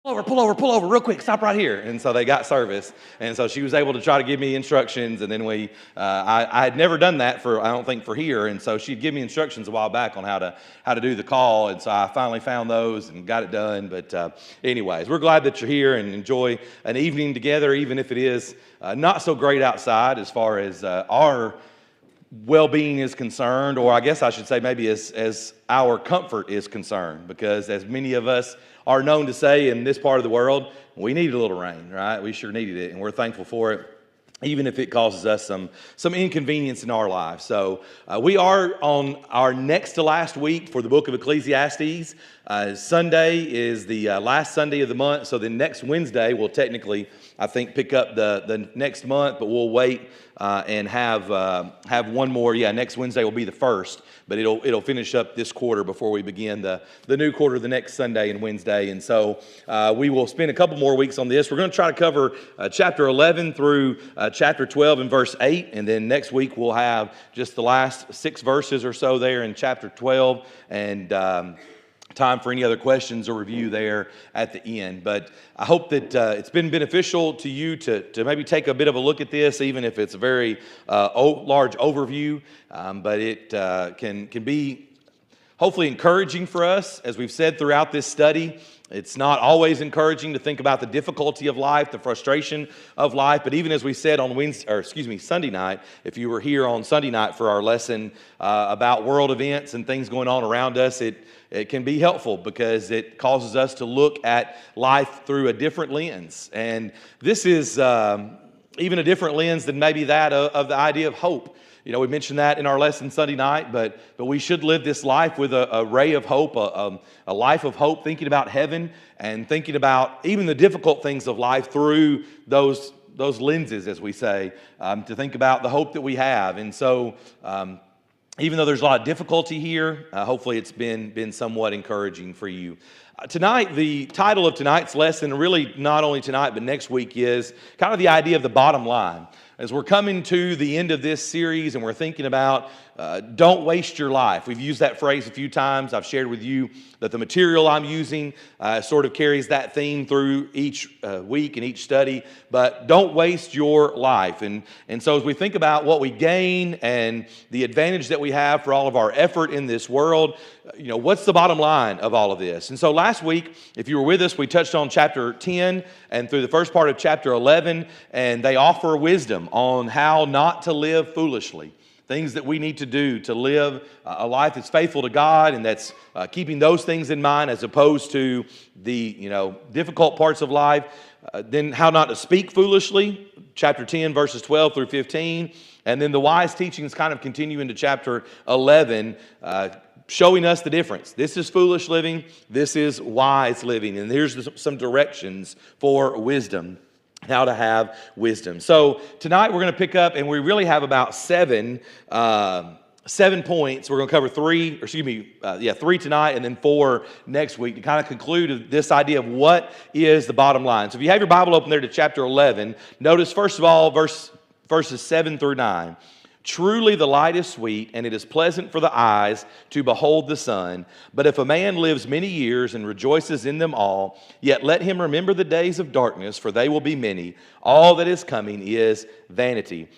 pull over real quick, stop right here. And so they got service. And so she was able to try to give me instructions. And then I had never done that I don't think for here. And so she'd give me instructions a while back on how to do the call. And so I finally found those and got it done. But anyways, we're glad that you're here and enjoy an evening together, even if it is not so great outside as far as our well-being is concerned, or I guess I should say maybe as our comfort is concerned, because as many of us are known to say in this part of the world, we needed a little rain, right? We sure needed it, and we're thankful for it, even if it causes us some inconvenience in our lives. So we are on our next to last week for the book of Ecclesiastes. Sunday is the last Sunday of the month, so the next Wednesday we'll technically, I think, pick up the next month, but we'll wait and have one more. Yeah, next Wednesday will be the first, but it'll finish up this quarter before we begin the new quarter the next Sunday and Wednesday. And so we will spend a couple more weeks on this. We're going to try to cover chapter 11 through chapter 12 and verse 8, and then next week we'll have just the last 6 verses or so there in chapter 12, and time for any other questions or review there at the end. But I hope that it's been beneficial to you to maybe take a bit of a look at this, even if it's a very large overview. But it can be hopefully encouraging for us. As we've said throughout this study, it's not always encouraging to think about the difficulty of life, the frustration of life. But even as we said on Sunday night, if you were here on Sunday night for our lesson about world events and things going on around us, it can be helpful because it causes us to look at life through a different lens. And this is even a different lens than maybe that of the idea of hope. You know, we mentioned that in our lesson Sunday night, but we should live this life with a ray of hope, a life of hope, thinking about heaven and thinking about even the difficult things of life through those lenses, as we say, to think about the hope that we have. And so even though there's a lot of difficulty here, hopefully it's been somewhat encouraging for you. Tonight, the title of tonight's lesson, really not only tonight but next week, is kind of the idea of the bottom line. As we're coming to the end of this series and we're thinking about don't waste your life. We've used that phrase a few times. I've shared with you that the material I'm using sort of carries that theme through each week and each study, but don't waste your life. And so as we think about what we gain and the advantage that we have for all of our effort in this world, you know, what's the bottom line of all of this? And so last week, if you were with us, we touched on chapter 10 and through the first part of chapter 11, and they offer wisdom on how not to live foolishly. Things that we need to do to live a life that's faithful to God, and that's keeping those things in mind as opposed to the difficult parts of life. Then how not to speak foolishly, chapter 10, verses 12 through 15. And then the wise teachings kind of continue into chapter 11, showing us the difference. This is foolish living, this is wise living. And here's some directions for wisdom. How to have wisdom. So tonight we're going to pick up, and we really have about 7 points. We're going to cover 3 tonight, and then 4 next week to kind of conclude this idea of what is the bottom line. So if you have your Bible open there to chapter 11, notice first of all verses 7 through 9. Truly the light is sweet, and it is pleasant for the eyes to behold the sun. But if a man lives many years and rejoices in them all, yet let him remember the days of darkness, for they will be many. All that is coming is vanity.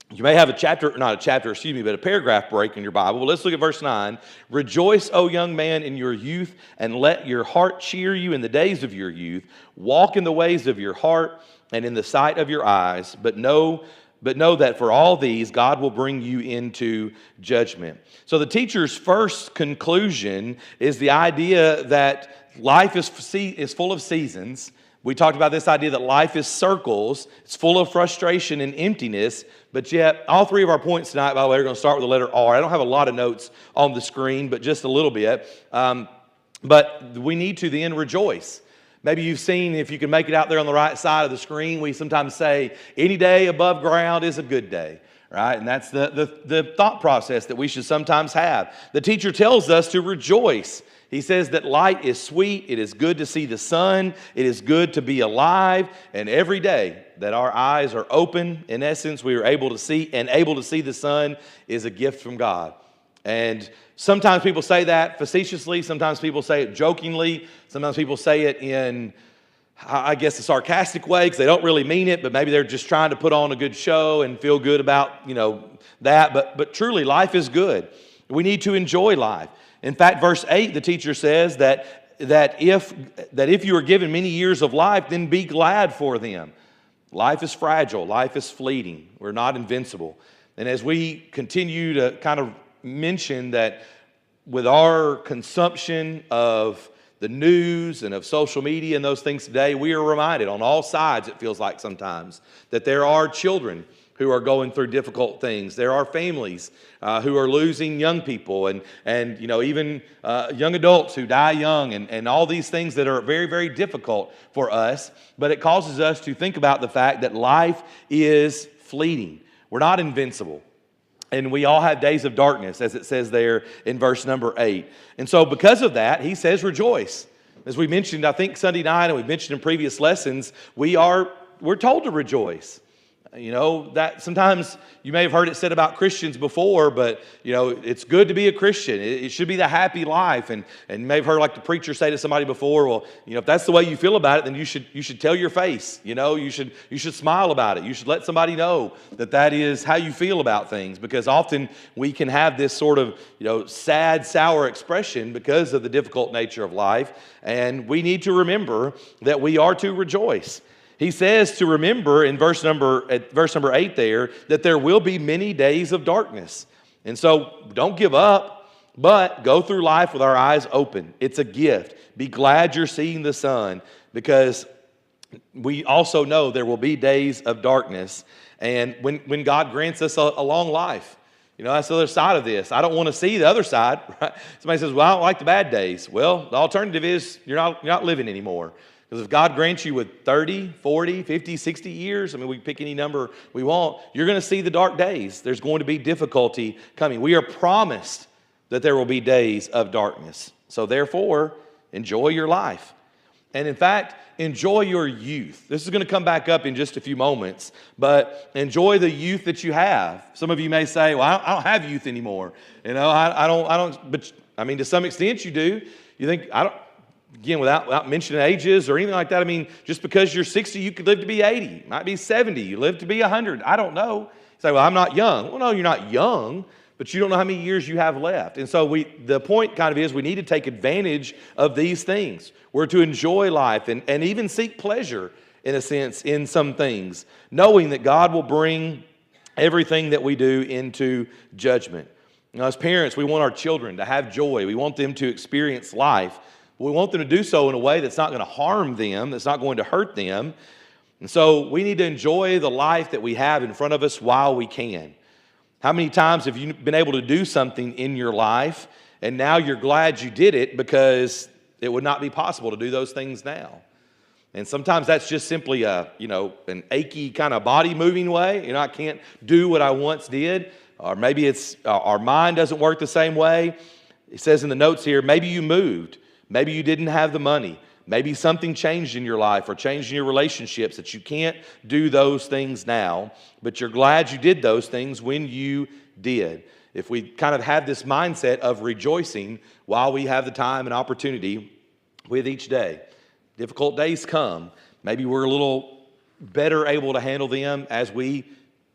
You may have a paragraph break in your Bible. Well, let's look at verse 9. Rejoice, O young man, in your youth, and let your heart cheer you in the days of your youth. Walk in the ways of your heart and in the sight of your eyes, but know that for all these, God will bring you into judgment. So the teacher's first conclusion is the idea that life is full of seasons. We talked about this idea that life is circles. It's full of frustration and emptiness. But yet, all 3 of our points tonight, by the way, are going to start with the letter R. I don't have a lot of notes on the screen, but just a little bit. But we need to then rejoice. Maybe you've seen, if you can make it out there on the right side of the screen, we sometimes say, any day above ground is a good day, right? And that's the thought process that we should sometimes have. The teacher tells us to rejoice. He says that light is sweet, it is good to see the sun, it is good to be alive, and every day that our eyes are open, in essence, we are able to see the sun is a gift from God. And sometimes people say that facetiously, sometimes people say it jokingly, sometimes people say it in I guess, a sarcastic way because they don't really mean it, but maybe they're just trying to put on a good show and feel good about, that. But truly, life is good. We need to enjoy life. In fact, verse 8, the teacher says that if you are given many years of life, then be glad for them. Life is fragile. Life is fleeting. We're not invincible. And as we continue to kind of mention that with our consumption of the news and of social media and those things today, we are reminded on all sides, it feels like sometimes, that there are children who are going through difficult things. There are families who are losing young people and even young adults who die young and all these things that are very, very difficult for us. But it causes us to think about the fact that life is fleeting. We're not invincible. And we all have days of darkness, as it says there in verse number 8. And so because of that, he says rejoice. As we mentioned, I think Sunday night, and we mentioned in previous lessons, we're told to rejoice. That sometimes you may have heard it said about Christians before, but, it's good to be a Christian. It should be the happy life. And you may have heard like the preacher say to somebody before, well, if that's the way you feel about it, then you should tell your face. You should smile about it. You should let somebody know that is how you feel about things, because often we can have this sort of, sad, sour expression because of the difficult nature of life. And we need to remember that we are to rejoice. He says to remember in verse number 8 there that there will be many days of darkness. And so don't give up, but go through life with our eyes open. It's a gift. Be glad you're seeing the sun, because we also know there will be days of darkness. And when God grants us a long life, that's the other side of this. I don't want to see the other side. Right? Somebody says, well, I don't like the bad days. Well, the alternative is you're not living anymore. Because if God grants you with 30, 40, 50, 60 years, we can pick any number we want, you're going to see the dark days. There's going to be difficulty coming. We are promised that there will be days of darkness. So therefore, enjoy your life. And in fact, enjoy your youth. This is going to come back up in just a few moments, but enjoy the youth that you have. Some of you may say, well, I don't have youth anymore. I don't, but to some extent you do. You think, Again, without mentioning ages or anything like that, just because you're 60, you could live to be 80. You might be 70. You live to be 100. I don't know. You say, well, I'm not young. Well, no, you're not young, but you don't know how many years you have left. And so the point kind of is we need to take advantage of these things. We're to enjoy life and even seek pleasure, in a sense, in some things, knowing that God will bring everything that we do into judgment. As parents, we want our children to have joy. We want them to experience life. We want them to do so in a way that's not going to harm them, that's not going to hurt them. And so we need to enjoy the life that we have in front of us while we can. How many times have you been able to do something in your life and now you're glad you did it because it would not be possible to do those things now? And sometimes that's just simply an achy kind of body moving way. I can't do what I once did. Or maybe it's our mind doesn't work the same way. It says in the notes here, maybe you moved. Maybe you didn't have the money. Maybe something changed in your life or changed in your relationships that you can't do those things now, but you're glad you did those things when you did. If we kind of have this mindset of rejoicing while we have the time and opportunity with each day. Difficult days come. Maybe we're a little better able to handle them as we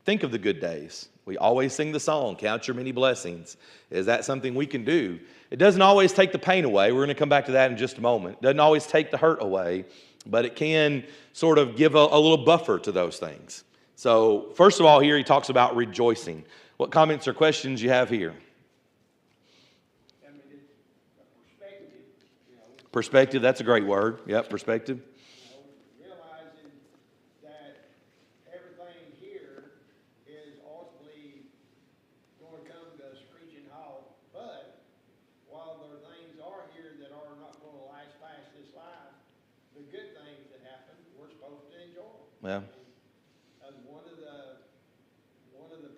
think of the good days. We always sing the song, Count Your Many Blessings. Is that something we can do? It doesn't always take the pain away. We're going to come back to that in just a moment. It doesn't always take the hurt away, but it can sort of give a little buffer to those things. So first of all, here he talks about rejoicing. What comments or questions you have here? Perspective, that's a great word. Yep, perspective. Realizing that everything here is ultimately going to come to a screeching halt, but while there are things here that are not going to last past this life, the good things that happen, we're supposed to enjoy. Yeah. One of the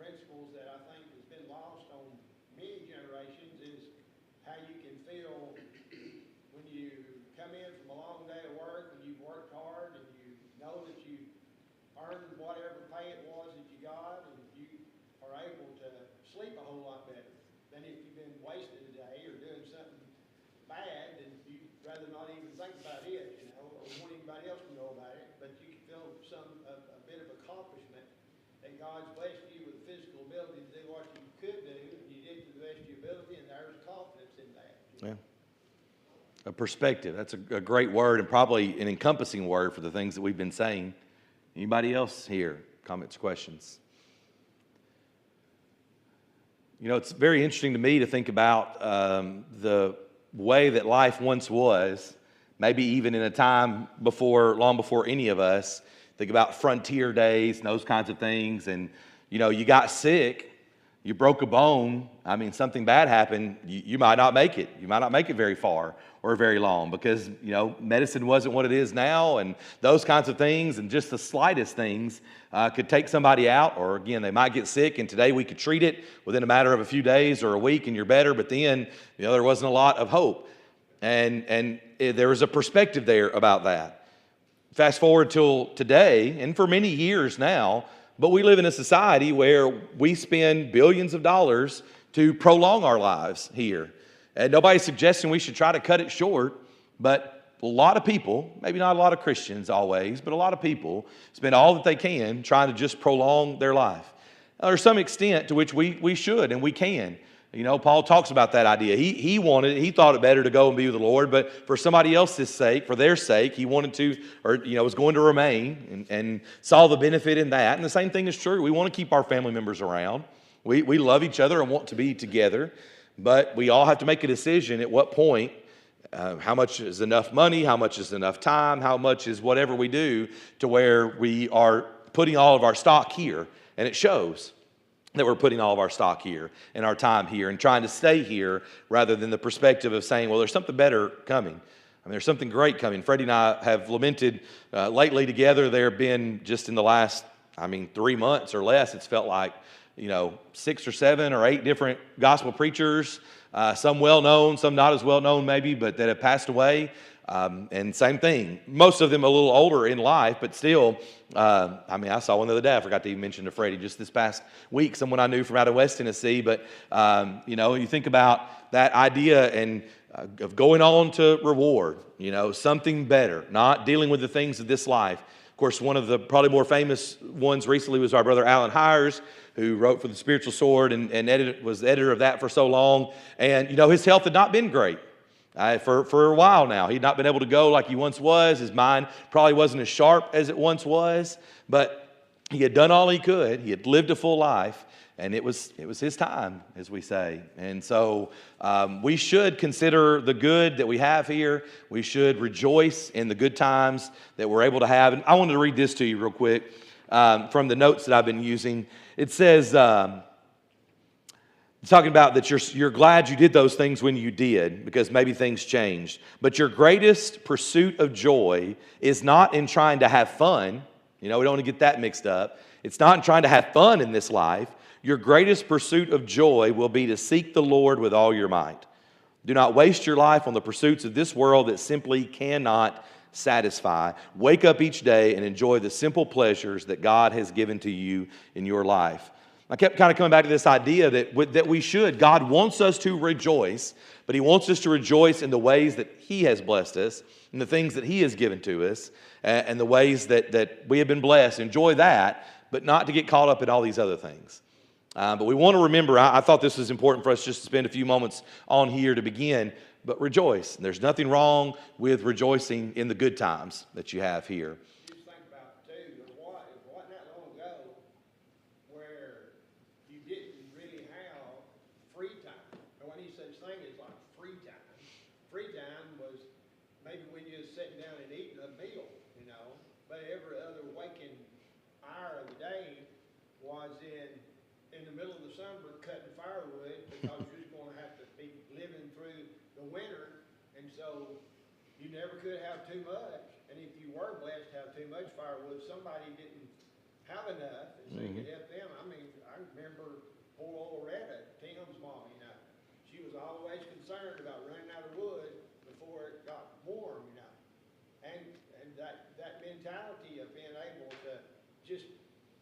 principles that I think has been lost on many generations is how you can feel when you come in from a long day of work, when you've worked hard and you know that you earned whatever pay it was that you got, and you are able to sleep a whole lot better than if you've been wasting a day or doing something bad, and you'd rather rather not even think about it, you know, or want anybody else to know about it, but you can feel a bit of accomplishment that God's blessed you with the physical ability to do what you could do, and you did to the best of your ability, and there's confidence in that. Yeah. A perspective. That's a great word, and probably an encompassing word for the things that we've been saying. Anybody else here? Comments, questions? You know, it's very interesting to me to think about the way that life once was, maybe even in a time long before any of us. Think about frontier days and those kinds of things. And, you know, you got sick, you broke a bone. I mean, something bad happened. You might not make it. You might not make it very far or very long because, you know, medicine wasn't what it is now, and those kinds of things, and just the slightest things could take somebody out, or again, they might get sick, and today we could treat it within a matter of a few days or a week and you're better, but then, you know, there wasn't a lot of hope. And there was a perspective there about that. Fast forward till today, and for many years now, but we live in a society where we spend billions of dollars to prolong our lives here. And nobody's suggesting we should try to cut it short, but a lot of people, maybe not a lot of Christians always, but a lot of people spend all that they can trying to just prolong their life. Now, there's some extent to which we should and we can. You know, Paul talks about that idea. He thought it better to go and be with the Lord, but for somebody else's sake, for their sake, he wanted to, or, you know, was going to remain and saw the benefit in that. And the same thing is true. We want to keep our family members around. We love each other and want to be together, but we all have to make a decision at what point, how much is enough money, how much is enough time, how much is whatever we do to where we are putting all of our stock here. And it shows that we're putting all of our stock here and our time here and trying to stay here rather than the perspective of saying, well, there's something better coming. I mean, there's something great coming. Freddie and I have lamented lately together. There have been just in the last, 3 months or less, it's felt like, 6 or 7 or 8 different gospel preachers, some well-known, some not as well-known maybe, but that have passed away. And same thing, most of them a little older in life, but still, I saw one the other day. I forgot to even mention to Freddie just this past week, someone I knew from out of West Tennessee. But, you think about that idea and of going on to reward, something better, not dealing with the things of this life. Of course, one of the probably more famous ones recently was our brother Alan Hires, who wrote for the Spiritual Sword and was the editor of that for so long. And, his health had not been great. For a while now. He'd not been able to go like he once was. His mind probably wasn't as sharp as it once was, but he had done all he could. He had lived a full life, and it was his time, as we say. And so we should consider the good that we have here. We should rejoice in the good times that we're able to have. And I wanted to read this to you real quick from the notes that I've been using. It says, talking about that you're glad you did those things when you did because maybe things changed. But your greatest pursuit of joy is not in trying to have fun. We don't want to get that mixed up. It's not in trying to have fun in this life. Your greatest pursuit of joy will be to seek the Lord with all your might. Do not waste your life on the pursuits of this world that simply cannot satisfy. Wake up each day and enjoy the simple pleasures that God has given to you in your life. I kept kind of coming back to this idea that we should. God wants us to rejoice, but He wants us to rejoice in the ways that He has blessed us, and the things that He has given to us, and the ways that we have been blessed. Enjoy that, but not to get caught up in all these other things. But we want to remember, I thought this was important for us just to spend a few moments on here to begin, but rejoice. There's nothing wrong with rejoicing in the good times that you have here. Just think about, too, it wasn't that long ago where you didn't really have free time. There wasn't any such thing as like free time. Free time was maybe when you're sitting down and eating a meal, but every other waking hour of the day was in the middle of the summer cutting firewood because you're just going to have to be living through the winter, and so you never could have too much. And if you were blessed to have too much firewood, somebody didn't have enough, and so you could help them. I remember poor old Loretta, Tim's mom, she was always concerned about running out of wood before it got warm, and that mentality of being able to just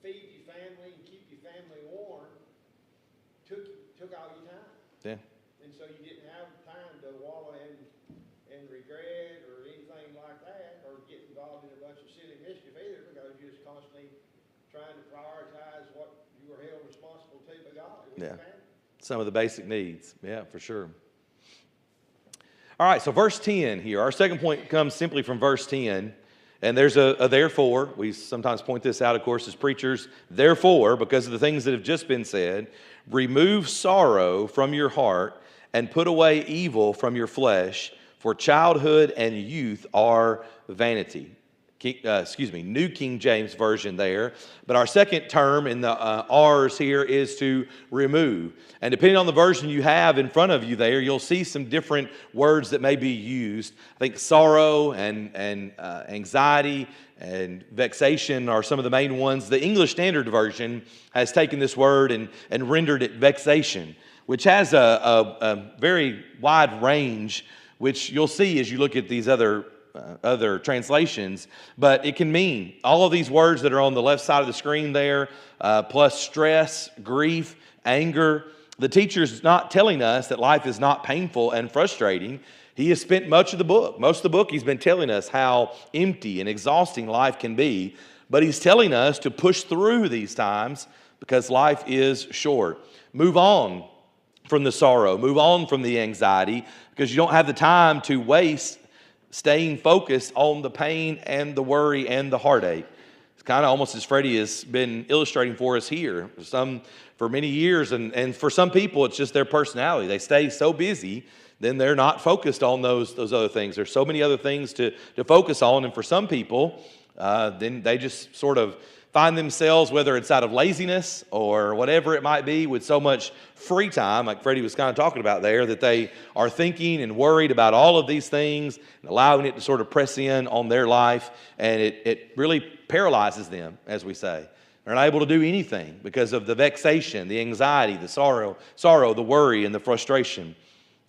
feed your family and keep your family warm took all your time. Yeah. And so you didn't have time to wallow in regret trying to prioritize what you were held responsible to by God with Yeah. your family. Some of the basic needs. Yeah, for sure. All right, so verse 10 here. Our second point comes simply from verse 10. And there's a therefore. We sometimes point this out, of course, as preachers. Therefore, because of the things that have just been said, remove sorrow from your heart and put away evil from your flesh, for childhood and youth are vanity. New King James Version there. But our second term in the R's here is to remove. And depending on the version you have in front of you there, you'll see some different words that may be used. I think sorrow and anxiety and vexation are some of the main ones. The English Standard Version has taken this word and rendered it vexation, which has a very wide range, which you'll see as you look at these other translations, but it can mean all of these words that are on the left side of the screen there, plus stress, grief, anger. The teacher's not telling us that life is not painful and frustrating. He has spent most of the book he's been telling us how empty and exhausting life can be, but he's telling us to push through these times because life is short. Move on from the sorrow, move on from the anxiety, because you don't have the time to waste staying focused on the pain and the worry and the heartache. It's kind of almost as Freddie has been illustrating for us here. For many years, and for some people, it's just their personality. They stay so busy, then they're not focused on those other things. There's so many other things to focus on, and for some people, then they just sort of find themselves, whether it's out of laziness or whatever it might be, with so much free time, like Freddie was kind of talking about there, that they are thinking and worried about all of these things and allowing it to sort of press in on their life, and it really paralyzes them, as we say. They're not able to do anything because of the vexation, the anxiety, the sorrow, the worry, and the frustration.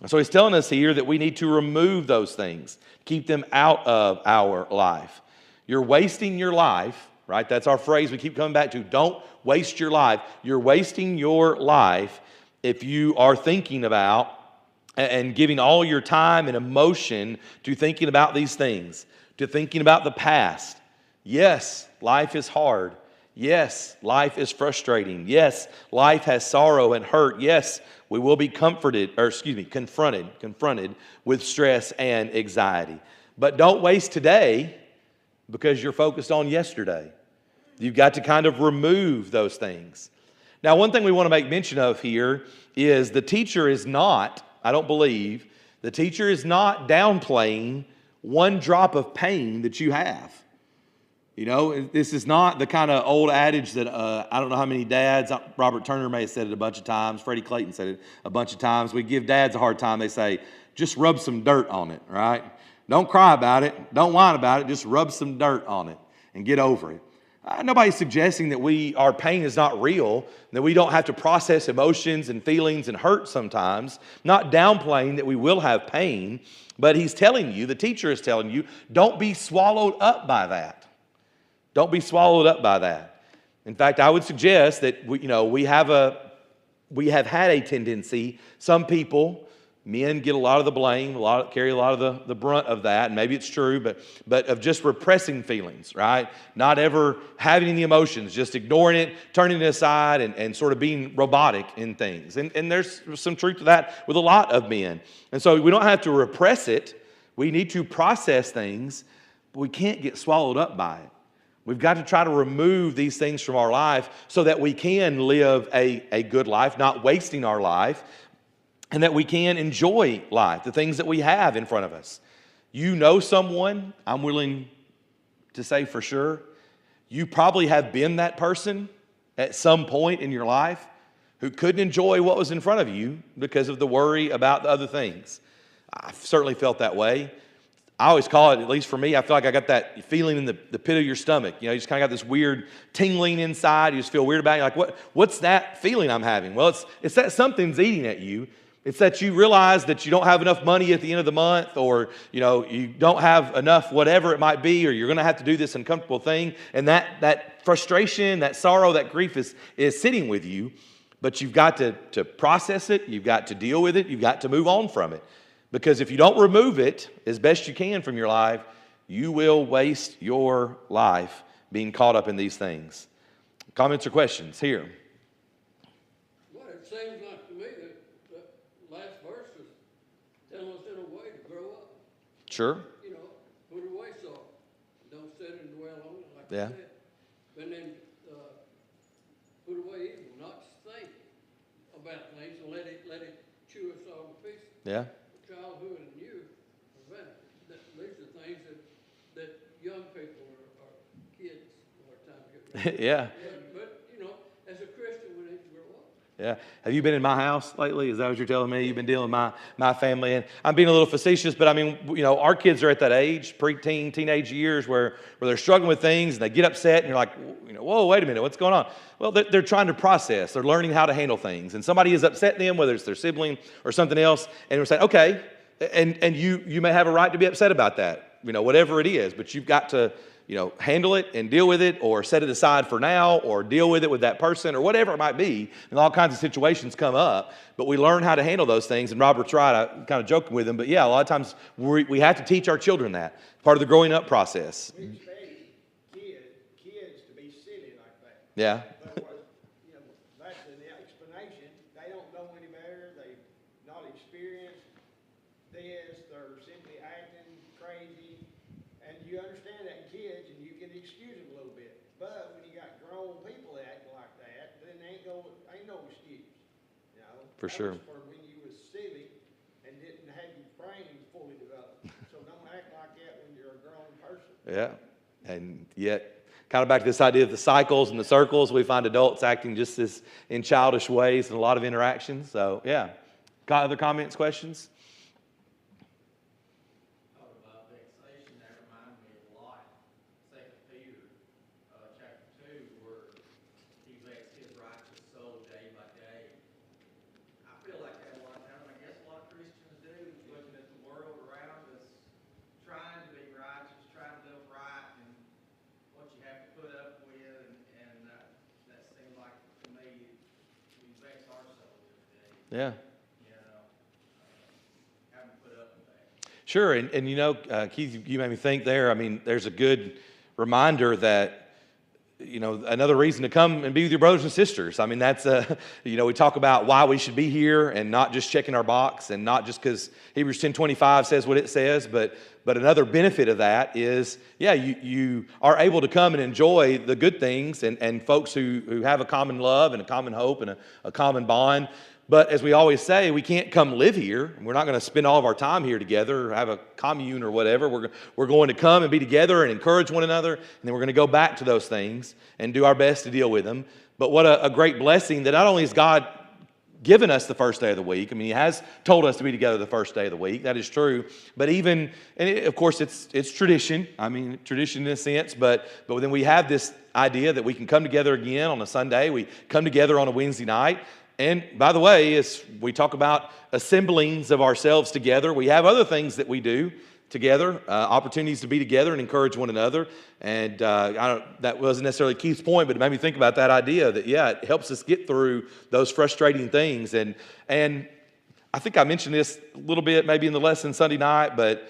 And so he's telling us here that we need to remove those things, keep them out of our life. You're wasting your life, right? That's our phrase we keep coming back to. Don't waste your life. You're wasting your life if you are thinking about and giving all your time and emotion to thinking about these things, to thinking about the past. Yes, life is hard. Yes, life is frustrating. Yes, life has sorrow and hurt. Yes, we will be confronted with stress and anxiety. But don't waste today because you're focused on yesterday. You've got to kind of remove those things. Now, one thing we want to make mention of here is the teacher is not, I don't believe, the teacher is not downplaying one drop of pain that you have. You know, this is not the kind of old adage that I don't know how many dads, Robert Turner may have said it a bunch of times, Freddie Clayton said it a bunch of times. We give dads a hard time. They say, just rub some dirt on it, right? Don't cry about it. Don't whine about it. Just rub some dirt on it and get over it. Nobody's suggesting that our pain is not real, that we don't have to process emotions and feelings and hurt sometimes. Not downplaying that we will have pain, but he's telling you, the teacher is telling you, don't be swallowed up by that. Don't be swallowed up by that. In fact, I would suggest that we have had a tendency. Some people, men, get a lot of the blame, carry a lot of the brunt of that, and maybe it's true, but of just repressing feelings, right? Not ever having any emotions, just ignoring it, turning it aside, and sort of being robotic in things. And there's some truth to that with a lot of men. And so we don't have to repress it. We need to process things, but we can't get swallowed up by it. We've got to try to remove these things from our life so that we can live a good life, not wasting our life, and that we can enjoy life, the things that we have in front of us. You know someone, I'm willing to say for sure, you probably have been that person at some point in your life who couldn't enjoy what was in front of you because of the worry about the other things. I've certainly felt that way. I always call it, at least for me, I feel like I got that feeling in the pit of your stomach. You just kind of got this weird tingling inside. You just feel weird about it. You're like, what's that feeling I'm having? Well, it's that something's eating at you. It's that you realize that you don't have enough money at the end of the month, or you don't have enough whatever it might be, or you're going to have to do this uncomfortable thing. And that frustration, that sorrow, that grief is sitting with you. But you've got to process it. You've got to deal with it. You've got to move on from it. Because if you don't remove it as best you can from your life, you will waste your life being caught up in these things. Comments or questions here? Well, it seems like to me that the last verse is telling us in a way to grow up. Sure. You know, put away sorrow. Don't sit and dwell on it, like Yeah. you said. And then put away evil, not just think about things and let it chew us all to pieces. Yeah. Childhood and youth, these are things that young people or kids a lot of times get. Yeah. But you know, as a Christian, we need to grow up. Yeah. Have you been in my house lately? Is that what you're telling me? You've been dealing with my family. And I'm being a little facetious, but I mean, you know, our kids are at that age, preteen, teenage years, where they're struggling with things and they get upset and you're like, you know, whoa, wait a minute, what's going on? Well, they're trying to process. They're learning how to handle things. And somebody has upset them, whether it's their sibling or something else, and we're saying, okay, and you may have a right to be upset about that, you know, whatever it is, but you've got to, you know, handle it and deal with it, or set it aside for now, or deal with it with that person, or whatever it might be. And all kinds of situations come up, but we learn how to handle those things. And Robert's right, I'm kind of joking with him, but yeah, a lot of times we have to teach our children that. Part of the growing up process. We expect kids to be silly like that. Yeah. But you know, that's an explanation. They don't know any better. They've not experienced this. They're simply acting crazy. And you understand that in kids, and you can excuse them a little bit. But when you got grown people acting like that, then ain't no excuse. You know. For sure. That was for when you was silly and didn't have your brain fully developed. So don't act like that when you're a grown person. Yeah. And yet, kind of back to this idea of the cycles and the circles, we find adults acting just as in childish ways in a lot of interactions. So, yeah. Got other comments, questions? Talk about vexation, that reminded me of life. 2 Peter chapter 2, where he vexed his righteous soul day by day. I feel like that a lot of times. I guess a lot of Christians do, looking at the world around us, trying to be righteous, trying to live right, and what you have to put up with, and that seems like, to me, we vex our soul every day. Yeah. You know, having to put up with that. Sure, and you know, Keith, you made me think there. I mean, there's a good reminder that, you know, another reason to come and be with your brothers and sisters. I mean, that's, you know, we talk about why we should be here and not just checking our box, and not just because Hebrews 10:25 says what it says, but another benefit of that is, yeah, you are able to come and enjoy the good things and folks who have a common love and a common hope and a common bond. But as we always say, we can't come live here. We're not going to spend all of our time here together or have a commune or whatever. We're going to come and be together and encourage one another, and then we're going to go back to those things and do our best to deal with them. But what a great blessing that not only has God given us the first day of the week. I mean, He has told us to be together the first day of the week. That is true. But even, of course, it's tradition. I mean, tradition in a sense. But then we have this idea that we can come together again on a Sunday. We come together on a Wednesday night. And by the way, as we talk about assemblings of ourselves together, we have other things that we do together, opportunities to be together and encourage one another. And that wasn't necessarily Keith's point, but it made me think about that idea that, yeah, it helps us get through those frustrating things. And I think I mentioned this a little bit maybe in the lesson Sunday night, but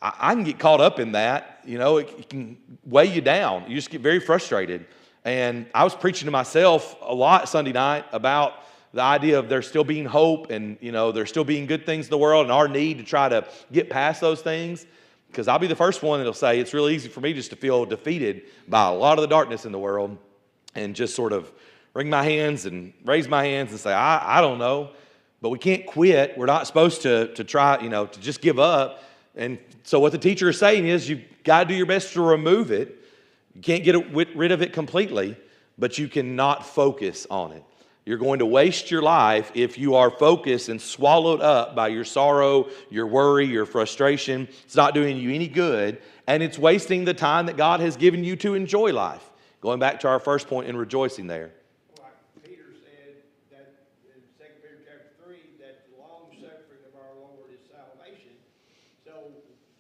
I can get caught up in that. You know, it can weigh you down. You just get very frustrated. And I was preaching to myself a lot Sunday night about the idea of there still being hope, and, you know, there still being good things in the world, and our need to try to get past those things. Because I'll be the first one that'll say it's really easy for me just to feel defeated by a lot of the darkness in the world and just sort of wring my hands and raise my hands and say, I don't know. But we can't quit. We're not supposed to try, you know, to just give up. And so what the teacher is saying is you've got to do your best to remove it. You can't get rid of it completely, but you cannot focus on it. You're going to waste your life if you are focused and swallowed up by your sorrow, your worry, your frustration. It's not doing you any good, and it's wasting the time that God has given you to enjoy life. Going back to our first point in rejoicing there. Like Peter said that in 2 Peter chapter 3, that the long suffering of our Lord is salvation. So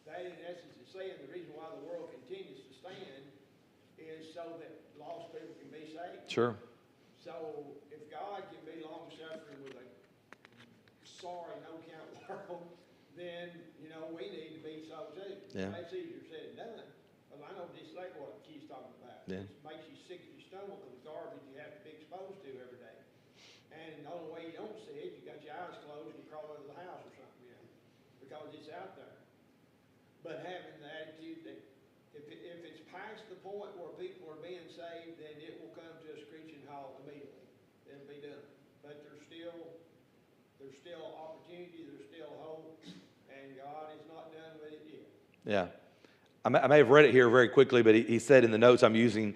that in essence is saying the reason why the world continues to stand is so that lost people can be saved. Sure. So if God can be long suffering with a sorry, no count world, then you know we need to be so too. Yeah. That's easier said than done. Well, I know just like what Keith's talking about. Yeah. It makes you sick to your stomach with the garbage supposed to every day. And the only way you don't see it, you got your eyes closed and you crawl under the house or something, because it's out there. But having the attitude that if it's past the point where people are being saved, then it will come to a screeching halt immediately. It'll be done. But there's still opportunity, there's still hope, and God is not done with it yet. Yeah. I may have read it here very quickly, but he said in the notes I'm using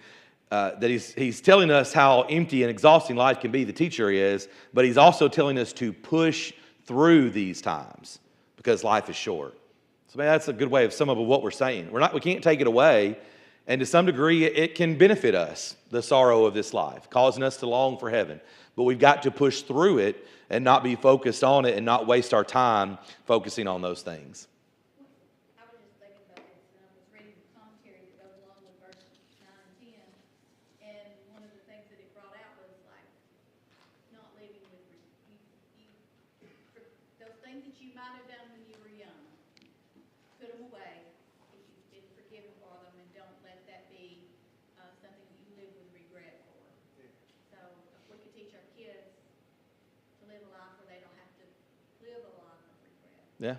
that he's telling us how empty and exhausting life can be, the teacher is, but he's also telling us to push through these times because life is short. So maybe that's a good way of some of what we're saying. We can't take it away, and to some degree it can benefit us, the sorrow of this life, causing us to long for heaven. But we've got to push through it and not be focused on it and not waste our time focusing on those things. I was just thinking about this, and I was reading the commentary that goes along with verses 9 and 10, and one of the things that it brought out was like not living with those things that you might have done when you were young. Put them away if you've been forgiven for them, and don't let that be something that you live with regret for. So if we could teach our kids to live a life where they don't have to live a life of regret. Yeah.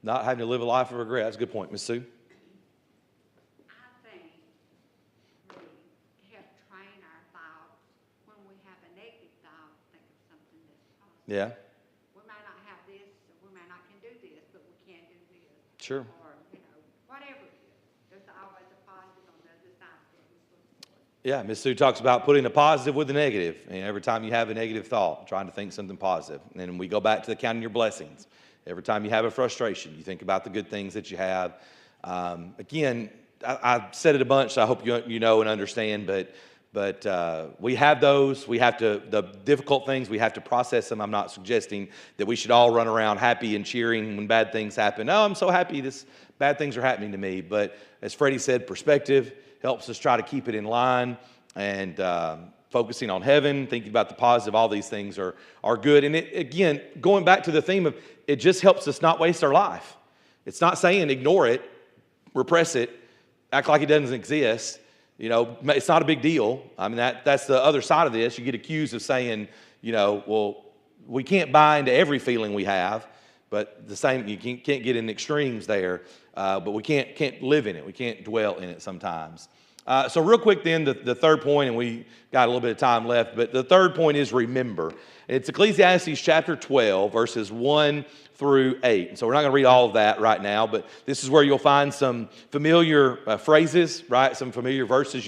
Not having to live a life of regret. That's a good point, Miss Sue. I think we have to train our thoughts. When we have a negative thought, think of something that's positive. Yeah. We may not have this, or we may not can do this, but we can do this. Sure. Or, whatever it is. There's always a positive on the other side of what we look for. Yeah, Miss Sue talks about putting a positive with a negative. And every time you have a negative thought, trying to think something positive. And then we go back to the counting your blessings. Every time you have a frustration, you think about the good things that you have. Again, I've said it a bunch, so I hope you know and understand, but we have those. We have to, the difficult things, we have to process them. I'm not suggesting that we should all run around happy and cheering when bad things happen. Oh, I'm so happy bad things are happening to me. But as Freddie said, perspective helps us try to keep it in line, and focusing on heaven, thinking about the positive, all these things are good. And it, again, going back to the theme of, it just helps us not waste our life. It's not saying ignore it, repress it, act like it doesn't exist. It's not a big deal. I mean, that's the other side of this. You get accused of saying, well, we can't buy into every feeling we have, but the same, you can't get in extremes there, but we can't live in it. We can't dwell in it sometimes. So real quick then, the third point, and we got a little bit of time left, but the third point is remember. It's Ecclesiastes chapter 12, verses 1 through 8. And so we're not going to read all of that right now, but this is where you'll find some familiar phrases, right? Some familiar verses.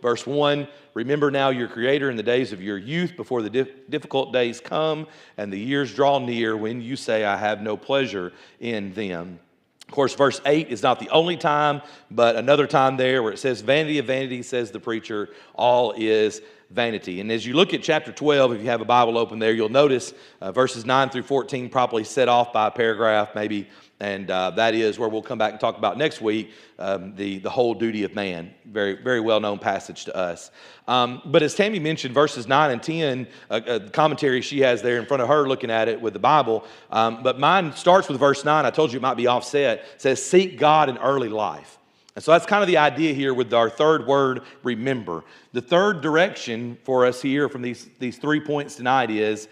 Verse 1, remember now your Creator in the days of your youth before the difficult days come and the years draw near when you say, I have no pleasure in them. Of course, verse 8 is not the only time, but another time there where it says, vanity of vanity, says the preacher, all is vanity. And as you look at chapter 12, if you have a Bible open there, you'll notice verses 9 through 14 probably set off by a paragraph maybe, and that is where we'll come back and talk about next week, the whole duty of man. Very, very well-known passage to us. But as Tammy mentioned, verses 9 and 10, a commentary she has there in front of her looking at it with the Bible, but mine starts with verse 9. I told you it might be offset. It says, seek God in early life. And so that's kind of the idea here with our third word, remember. The third direction for us here from these 3 points tonight is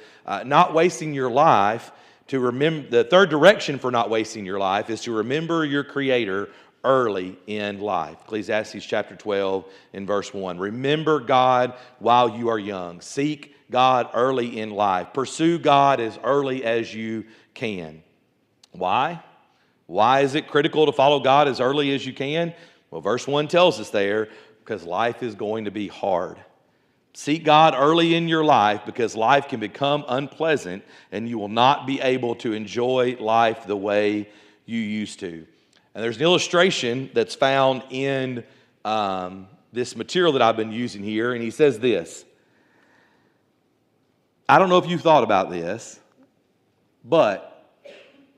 not wasting your life. To remember, the third direction for not wasting your life is to remember your Creator early in life. Ecclesiastes chapter 12 in verse 1. Remember God while you are young. Seek God early in life. Pursue God as early as you can. Why? Why is it critical to follow God as early as you can? Well, verse 1 tells us there, because life is going to be hard. Seek God early in your life because life can become unpleasant and you will not be able to enjoy life the way you used to. And there's an illustration that's found in this material that I've been using here, and he says this. I don't know if you've thought about this, but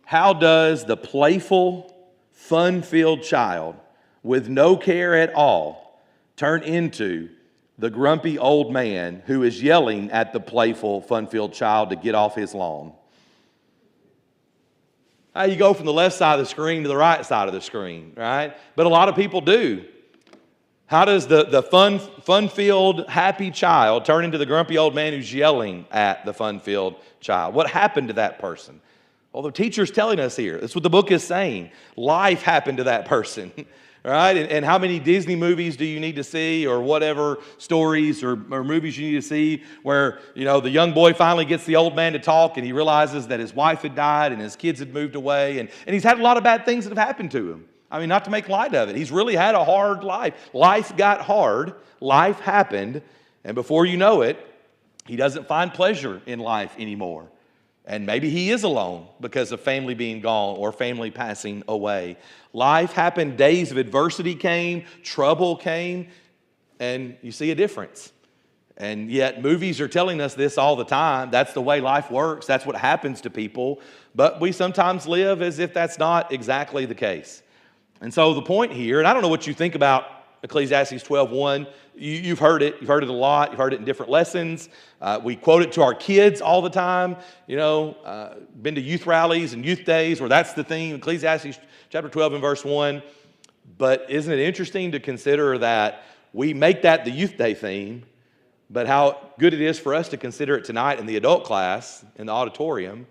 how does the playful, fun-filled child with no care at all turn into the grumpy old man who is yelling at the playful, fun-filled child to get off his lawn? You go from the left side of the screen to the right side of the screen, right? But a lot of people do. How does the fun-filled, happy child turn into the grumpy old man who's yelling at the fun-filled child? What happened to that person? Well, the teacher's telling us here. That's what the book is saying. Life happened to that person, right? And how many Disney movies do you need to see, or whatever stories or movies you need to see where, the young boy finally gets the old man to talk and he realizes that his wife had died and his kids had moved away, and he's had a lot of bad things that have happened to him. I mean, not to make light of it. He's really had a hard life. Life got hard. Life happened. And before you know it, he doesn't find pleasure in life anymore. And maybe he is alone because of family being gone or family passing away. Life happened. Days of adversity came. Trouble came. And you see a difference. And yet movies are telling us this all the time. That's the way life works. That's what happens to people. But we sometimes live as if that's not exactly the case. And so the point here, and I don't know what you think about Ecclesiastes 12:1. You've heard it. You've heard it a lot. You've heard it in different lessons. We quote it to our kids all the time. Been to youth rallies and youth days where that's the theme, Ecclesiastes chapter 12 and verse 1. But isn't it interesting to consider that we make that the youth day theme, but how good it is for us to consider it tonight in the adult class, in the auditorium,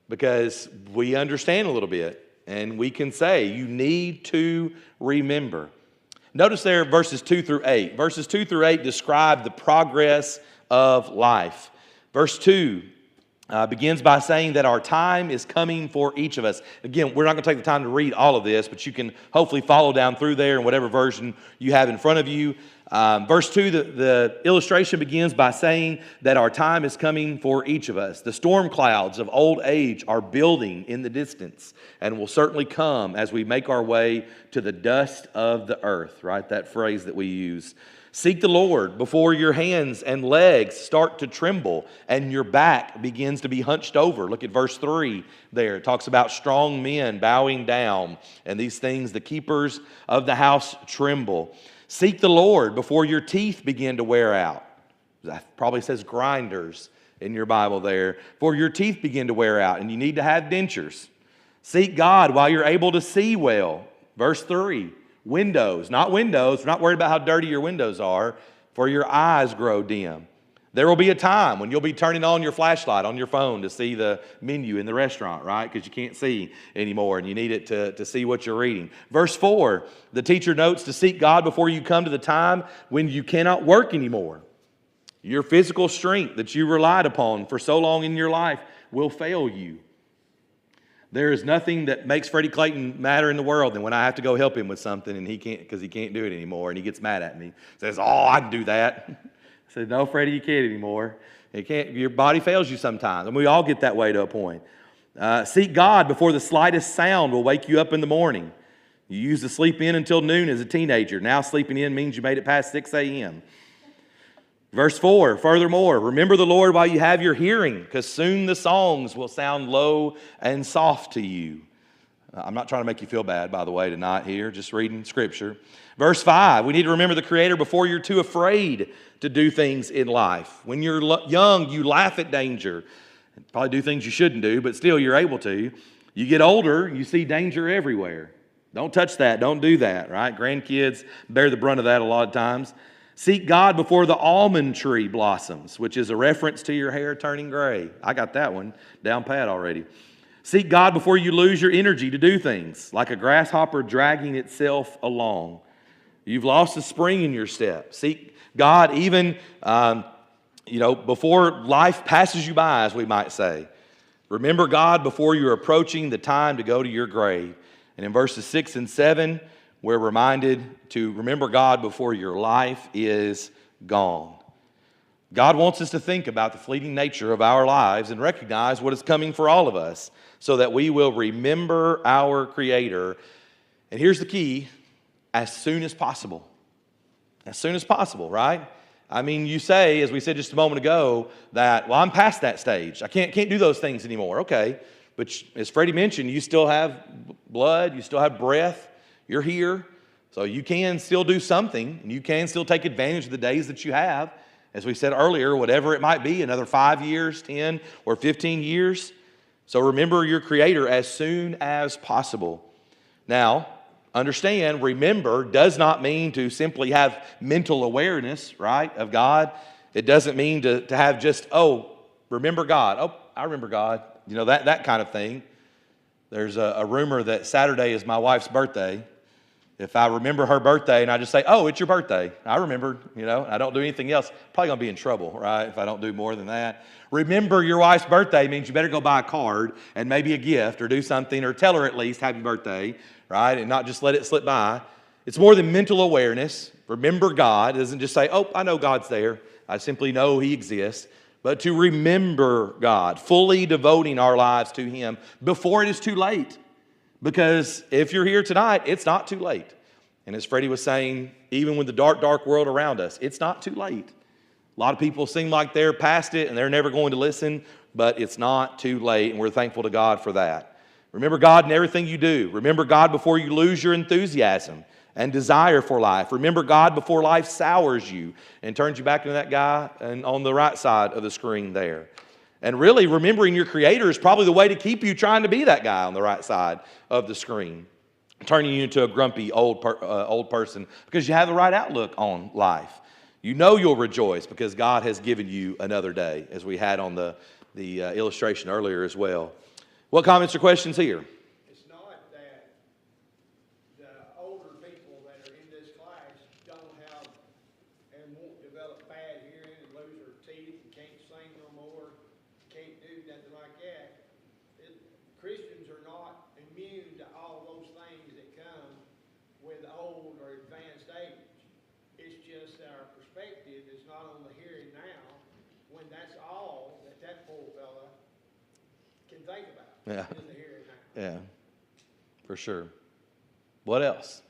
because we understand a little bit. And we can say, you need to remember. Notice there verses 2 through 8. Verses 2 through 8 describe the progress of life. Verse 2 begins by saying that our time is coming for each of us. Again, we're not going to take the time to read all of this, but you can hopefully follow down through there in whatever version you have in front of you. Verse 2, the illustration begins by saying that our time is coming for each of us. The storm clouds of old age are building in the distance and will certainly come as we make our way to the dust of the earth, right? That phrase that we use. Seek the Lord before your hands and legs start to tremble and your back begins to be hunched over. Look at verse 3 there. It talks about strong men bowing down, and these things, the keepers of the house tremble. Seek the Lord before your teeth begin to wear out. That probably says grinders in your Bible there. For your teeth begin to wear out, and you need to have dentures. Seek God while you're able to see well. Verse 3, windows. We're not worried about how dirty your windows are, for your eyes grow dim. There will be a time when you'll be turning on your flashlight on your phone to see the menu in the restaurant, right? Because you can't see anymore and you need it to see what you're reading. Verse 4, the teacher notes to seek God before you come to the time when you cannot work anymore. Your physical strength that you relied upon for so long in your life will fail you. There is nothing that makes Freddie Clayton madder in the world than when I have to go help him with something and he can't do it anymore, and he gets mad at me. Says, "Oh, I can do that." I said, "No, Freddie, you can't anymore. You can't. Your body fails you sometimes." And we all get that way to a point. Seek God before the slightest sound will wake you up in the morning. You used to sleep in until noon as a teenager. Now sleeping in means you made it past 6 a.m. Verse 4, furthermore, remember the Lord while you have your hearing, because soon the songs will sound low and soft to you. I'm not trying to make you feel bad, by the way, tonight here, just reading Scripture. Verse 5, we need to remember the Creator before you're too afraid to do things in life. When you're young, you laugh at danger. Probably do things you shouldn't do, but still you're able to. You get older, you see danger everywhere. Don't touch that, don't do that, right? Grandkids bear the brunt of that a lot of times. Seek God before the almond tree blossoms, which is a reference to your hair turning gray. I got that one down pat already. Seek God before you lose your energy to do things, like a grasshopper dragging itself along. You've lost a spring in your step. Seek God even, before life passes you by, as we might say. Remember God before you're approaching the time to go to your grave. And in verses 6 and 7, we're reminded to remember God before your life is gone. God wants us to think about the fleeting nature of our lives and recognize what is coming for all of us so that we will remember our Creator. And here's the key, as soon as possible. As soon as possible, right? I mean, you say, as we said just a moment ago, that, well, I'm past that stage. I can't do those things anymore. Okay, but as Freddie mentioned, you still have blood, you still have breath, you're here. So you can still do something, and you can still take advantage of the days that you have. As we said earlier, whatever it might be, another 5 years, 10, or 15 years. So remember your Creator as soon as possible. Now, understand, remember does not mean to simply have mental awareness, right, of God. It doesn't mean to have just, oh, remember God. Oh, I remember God. You know, that kind of thing. There's a rumor that Saturday is my wife's birthday. If I remember her birthday and I just say, oh, it's your birthday, I remembered, you know, I don't do anything else, probably going to be in trouble, right, if I don't do more than that. Remember your wife's birthday means you better go buy a card and maybe a gift or do something or tell her at least happy birthday, right, and not just let it slip by. It's more than mental awareness. Remember God. It doesn't just say, oh, I know God's there. I simply know He exists. But to remember God, fully devoting our lives to Him before it is too late. Because if you're here tonight, it's not too late. And as Freddie was saying, even with the dark, dark world around us, it's not too late. A lot of people seem like they're past it and they're never going to listen, but it's not too late, and we're thankful to God for that. Remember God in everything you do. Remember God before you lose your enthusiasm and desire for life. Remember God before life sours you and turns you back into that guy and on the right side of the screen there. And really, remembering your Creator is probably the way to keep you trying to be that guy on the right side of the screen, turning you into a grumpy old person because you have the right outlook on life. You know you'll rejoice because God has given you another day, as we had on the illustration earlier as well. What comments or questions here? It's not that the older people that are in this class don't have and won't develop bad hearing and lose their teeth and can't sing no more, can't do nothing like that. Christians are not immune to all those things that come with old or advanced age. It's just our perspective is not on the here and now, when that's all that poor fella can think about. Yeah. In the here and now. Yeah, for sure. What else?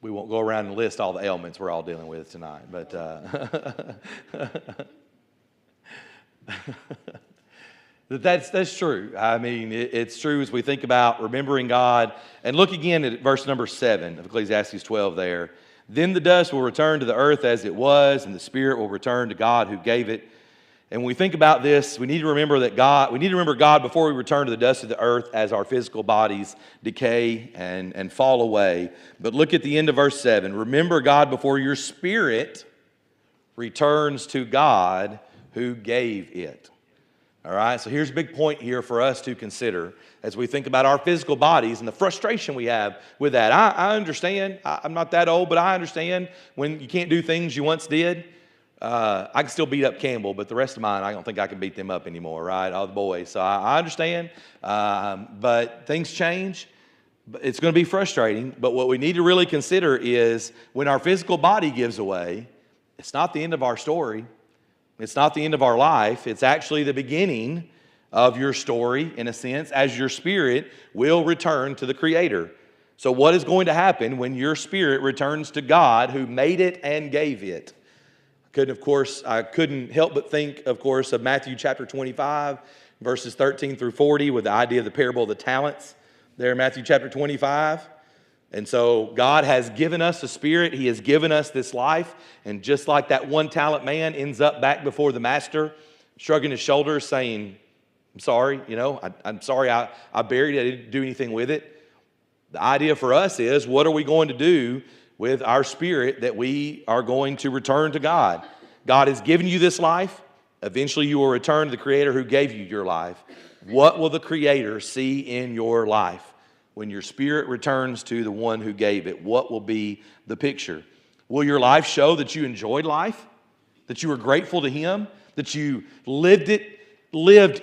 We won't go around and list all the ailments we're all dealing with tonight, but that's true. I mean, it's true as we think about remembering God. And look again at verse number 7 of Ecclesiastes 12 there. Then the dust will return to the earth as it was, and the spirit will return to God who gave it. And when we think about this, we need to remember God before we return to the dust of the earth as our physical bodies decay and fall away. But look at the end of verse 7. Remember God before your spirit returns to God who gave it. All right, so here's a big point here for us to consider as we think about our physical bodies and the frustration we have with that. I understand. I'm not that old, but I understand when you can't do things you once did. I can still beat up Campbell, but the rest of mine, I don't think I can beat them up anymore, right? All the boys. So I understand, but things change. It's going to be frustrating, but what we need to really consider is when our physical body gives away, it's not the end of our story. It's not the end of our life. It's actually the beginning of your story, in a sense, as your spirit will return to the Creator. So what is going to happen when your spirit returns to God who made it and gave it? I couldn't help but think, of course, of Matthew chapter 25, verses 13 through 40, with the idea of the parable of the talents there in Matthew chapter 25. And so God has given us a spirit. He has given us this life. And just like that one talent man ends up back before the master, shrugging his shoulders, saying, I'm sorry, I'm sorry I buried it. I didn't do anything with it. The idea for us is, what are we going to do with our spirit that we are going to return to God? God has given you this life. Eventually you will return to the Creator who gave you your life. What will the Creator see in your life when your spirit returns to the one who gave it? What will be the picture? Will your life show that you enjoyed life? That you were grateful to Him? That you lived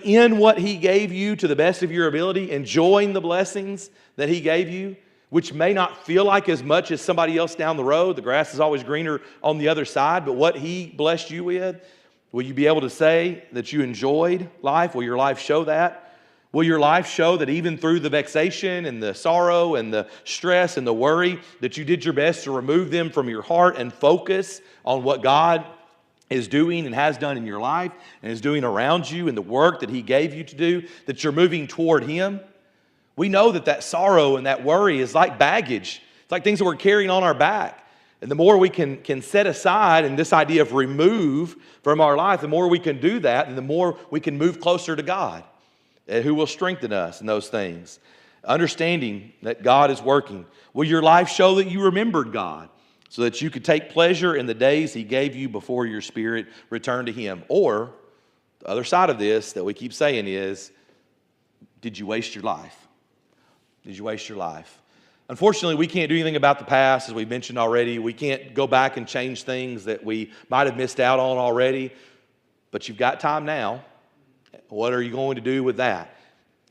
in what He gave you to the best of your ability, enjoying the blessings that He gave you, which may not feel like as much as somebody else down the road. The grass is always greener on the other side, but what He blessed you with, will you be able to say that you enjoyed life? Will your life show that? Will your life show that even through the vexation and the sorrow and the stress and the worry, that you did your best to remove them from your heart and focus on what God is doing and has done in your life and is doing around you and the work that He gave you to do, that you're moving toward Him? We know that sorrow and that worry is like baggage. It's like things that we're carrying on our back. And the more we can set aside and this idea of remove from our life, the more we can do that and the more we can move closer to God. who will strengthen us in those things. Understanding that God is working. Will your life show that you remembered God so that you could take pleasure in the days He gave you before your spirit returned to Him? Or, the other side of this that we keep saying is, did you waste your life? Did you waste your life? Unfortunately, we can't do anything about the past, as we've mentioned already. We can't go back and change things that we might have missed out on already. But you've got time now. What are you going to do with that?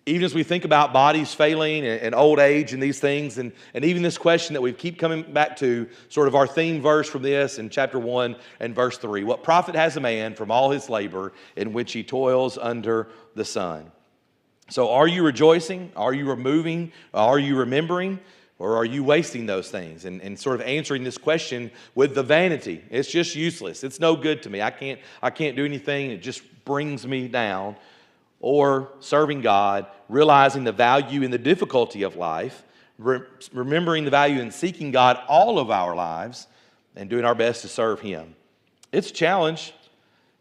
Even as we think about bodies failing and old age and these things, and even this question that we keep coming back to, sort of our theme verse from this in chapter 1 and verse 3. What profit has a man from all his labor in which he toils under the sun? So are you rejoicing? Are you removing? Are you remembering? Or are you wasting those things? And sort of answering this question with the vanity. It's just useless. It's no good to me. I can't do anything. It just brings me down. Or serving God, realizing the value in the difficulty of life, remembering the value in seeking God all of our lives, and doing our best to serve Him. It's a challenge.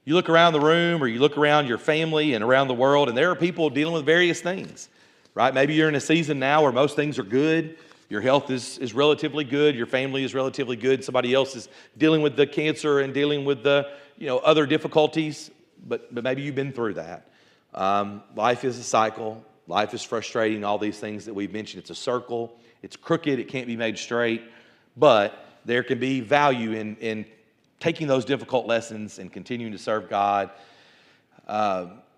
You look around the room or you look around your family and around the world, and there are people dealing with various things, right? Maybe you're in a season now where most things are good. Your health is relatively good. Your family is relatively good. Somebody else is dealing with the cancer and dealing with the other difficulties, but maybe you've been through that. Life is a cycle. Life is frustrating. All these things that we've mentioned. It's a circle. It's crooked. It can't be made straight. But there can be value in taking those difficult lessons and continuing to serve God.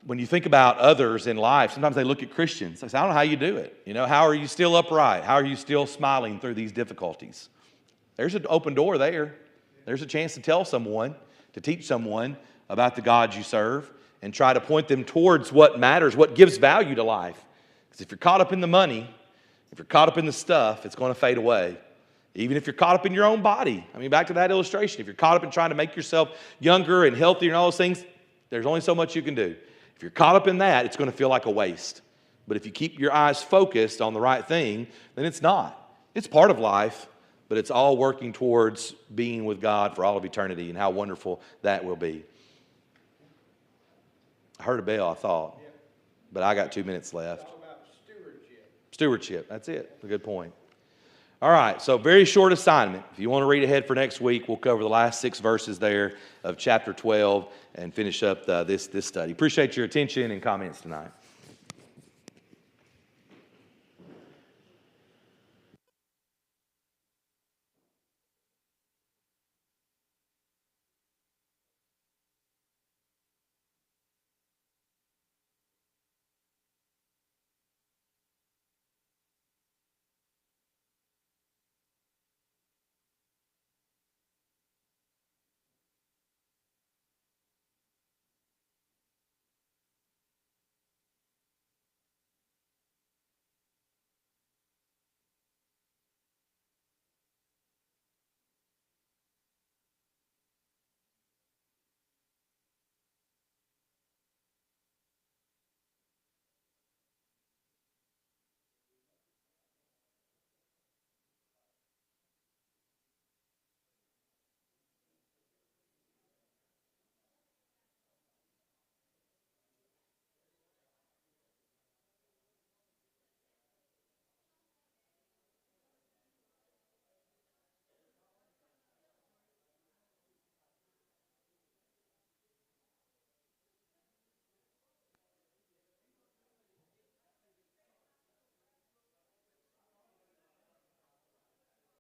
When you think about others in life, sometimes they look at Christians. They say, I don't know how you do it. How are you still upright? How are you still smiling through these difficulties? There's an open door there. There's a chance to tell someone, to teach someone about the God you serve, and try to point them towards what matters, what gives value to life. Because if you're caught up in the money, if you're caught up in the stuff, it's going to fade away. Even if you're caught up in your own body. I mean, back to that illustration. If you're caught up in trying to make yourself younger and healthier and all those things, there's only so much you can do. If you're caught up in that, it's going to feel like a waste. But if you keep your eyes focused on the right thing, then it's not. It's part of life, but it's all working towards being with God for all of eternity, and how wonderful that will be. I heard a bell, I thought, but I got 2 minutes left. Talk about stewardship. Stewardship, that's it. A good point. All right, so very short assignment. If you want to read ahead for next week, we'll cover the last 6 verses there of chapter 12 and finish up this study. Appreciate your attention and comments tonight.